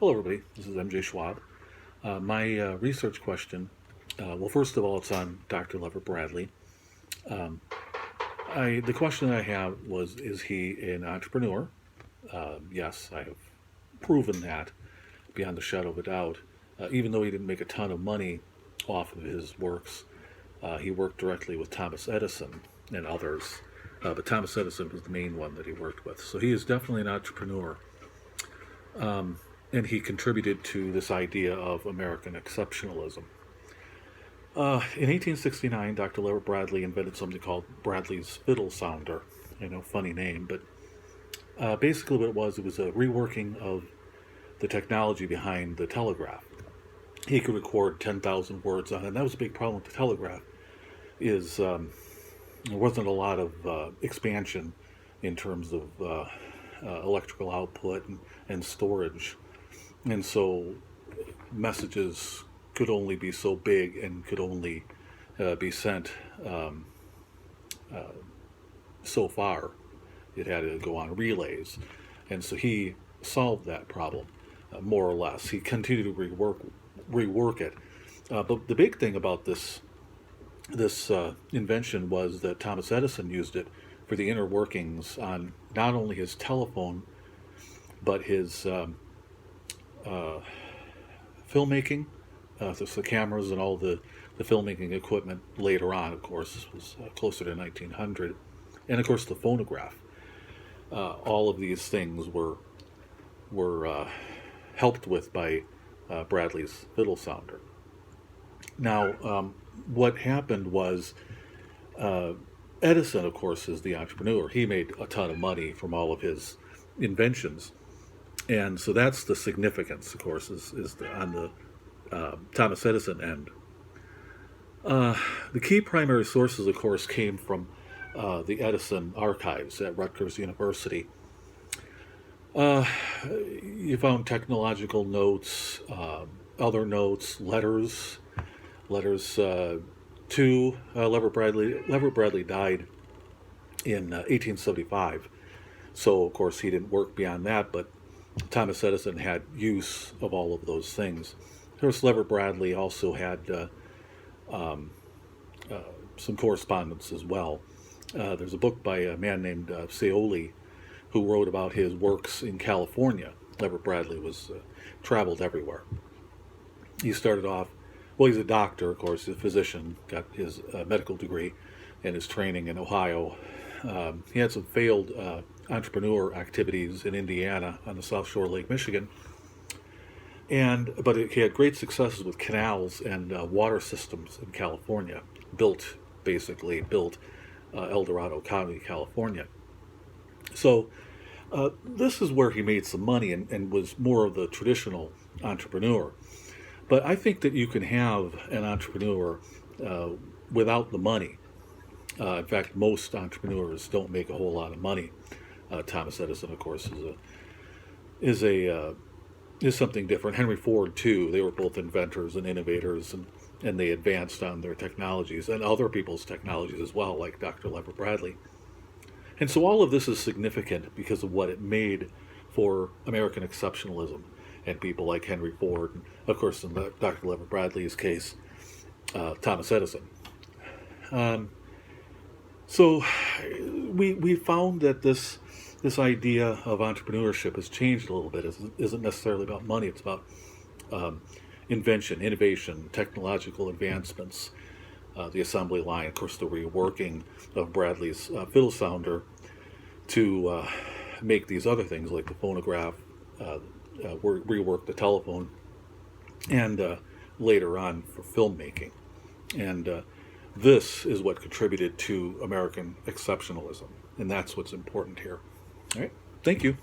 Hello, everybody. This is MJ Schwab. My research question, well, first of all, it's on Dr. Leverett Bradley. Um, the question I have was, is he an entrepreneur? Yes, I have proven that beyond the shadow of a doubt. Even though he didn't make a ton of money off of his works, he worked directly with Thomas Edison and others. But Thomas Edison was the main one that he worked with. So he is definitely an entrepreneur. And he contributed to this idea of American exceptionalism. In 1869, Dr. Leverett Bradley invented something called Bradley's fiddle sounder. Funny name, but basically what it was a reworking of the technology behind the telegraph. He could record 10,000 words on it, and that was a big problem with the telegraph, is there wasn't a lot of expansion in terms of electrical output and storage. And so messages could only be so big and could only be sent so far. It had to go on relays. And so he solved that problem, more or less. He continued to rework it. But the big thing about this invention was that Thomas Edison used it for the inner workings on not only his telephone, but his filmmaking, the cameras and all the filmmaking equipment later on, of course. This was closer to 1900. And, of course, the phonograph. All of these things were helped with by Bradley's fiddle sounder. Now, what happened was Edison, of course, is the entrepreneur. He made a ton of money from all of his inventions. And so that's the significance, of course, is on the Thomas Edison end. The key primary sources, of course, came from the Edison archives at Rutgers University. You found technological notes, other notes, letters to Leverett Bradley. Leverett Bradley died in 1875. So, of course, he didn't work beyond that, but Thomas Edison had use of all of those things. Of course, Leverett Bradley also had some correspondence as well. There's a book by a man named Scioli who wrote about his works in California. Leverett Bradley traveled everywhere. He started off, well, he's a doctor, of course, he's a physician, got his medical degree and his training in Ohio. He had some failed entrepreneur activities in Indiana on the South Shore of Lake Michigan, but he had great successes with canals and water systems in California. Built El Dorado County, California. So this is where he made some money and was more of the traditional entrepreneur. But I think that you can have an entrepreneur without the money. In fact, most entrepreneurs don't make a whole lot of money. Thomas Edison, of course, is something different. Henry Ford, too. They were both inventors and innovators, and they advanced on their technologies and other people's technologies as well, like Dr. Leverett Bradley. And so all of this is significant because of what it made for American exceptionalism and people like Henry Ford, and of course, in Dr. Leverett Bradley's case, Thomas Edison. So we found that this idea of entrepreneurship has changed a little bit. It isn't necessarily about money. It's about invention, innovation, technological advancements, the assembly line, of course, the reworking of Bradley's fiddle sounder to make these other things like the phonograph, rework the telephone, and later on for filmmaking. And this is what contributed to American exceptionalism, and that's what's important here. All right, thank you.